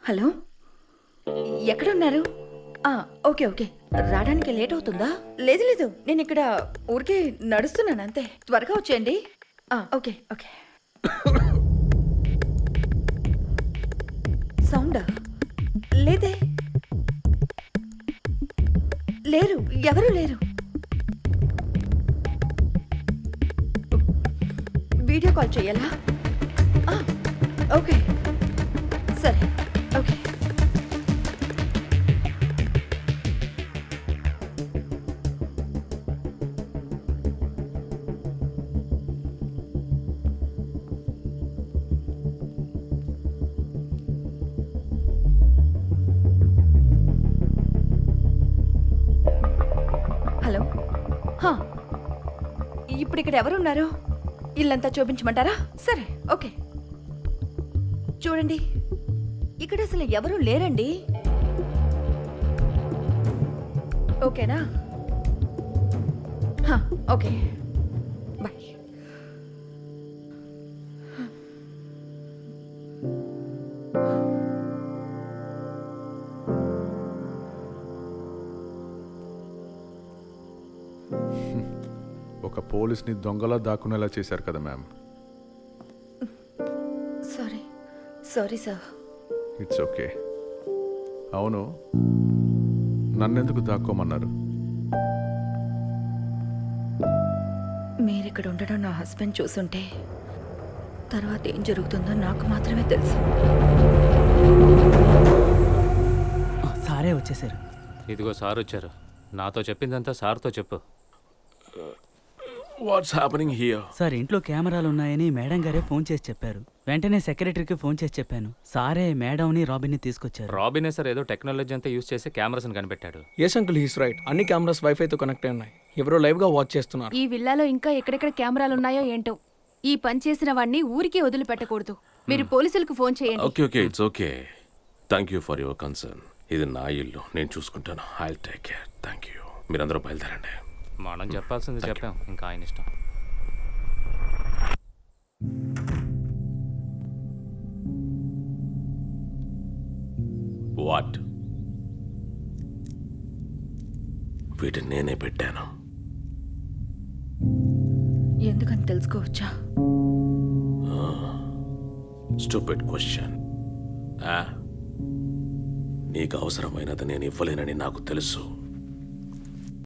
Hello, ఎక్కడున్నారు? Okay okay, రావడానికి late అవుతుందా? లేదు లేదు, నేను ఇక్కడ ఊరికే నడుస్తున్నాను అంతే. త్వరగా వచ్చేయండి. Okay okay. సౌండా? లేదే, లేరు, ఎవరు లేరు. వీడియో కాల్ చేయాలా? ఓకే సరే, ఓకే. హలో, ఇప్పుడు ఇక్కడ ఎవరున్నారు? ఇల్లంతా చూపించమంటారా? సరే ఓకే. చూడండి, ఇక్కడ అసలు ఎవరు లేరండి. ఓకేనా? Okay, bye. ఒక పోలీస్ని దొంగలా దాక్కునేలా చేశారు కదా ma'am. Sorry sorry sir. It's okay. అవును, నన్నెందుకు దాక్కోమన్నారు? మీరిక్కడ ఉండడం నా హస్బెండ్ చూసుంటే తర్వాత ఏం జరుగుతుందో నాకు మాత్రమే తెలుసు. సారే వచ్చేసారు. ఇదిగో సార్ వచ్చారు. నాతో చెప్పిందంతా సార్తో చెప్పు. What's happening here? సార్, ఇంట్లో కెమెరాలు ఉన్నాయని మేడం గారే ఫోన్ చేసి చెప్పారు. వెంటనే సెక్రటరీకి ఫోన్ చేసి చెప్పాను. సారే మేడంని రాబిన్ని తీసుకొచ్చారు. రాబినే సార్ ఏదో టెక్నాలజీ అంతా యూజ్ చేసి కెమెరాస్ కనిపెట్టాడు. Yes uncle, he's right. అన్ని కెమెరాస్ వైఫైతో కనెక్ట్ అయి ఉన్నాయి. ఎవరో లైవ్ గా వాచ్ చేస్తున్నారు. ఈ విల్లాలో ఇంకా ఎక్కడెక్కడ కెమెరాలు ఉన్నాయో ఏంటో. ఈ పని చేసిన వాడిని ఊరికే వదిలిపెట్టకూడదు. మీరు పోలీసులకు ఫోన్ చేయండి. Okay okay, it's okay. Thank you for your concern. ఇది నా ఇల్లు, నేను చూసుకుంటాను. I will take care. Thank you. మీరందరూ బయలుదేరండి. మనం చెప్పాల్సింది చెప్పాం, ఇంకా ఆయన ఇష్టం. వాట్? వీటిని నేనే పెట్టాను. ఎందుకని తెలుసుకోవచ్చా? Stupid question. నీకు అవసరమైనది నేను ఇవ్వలేనని నాకు తెలుసు.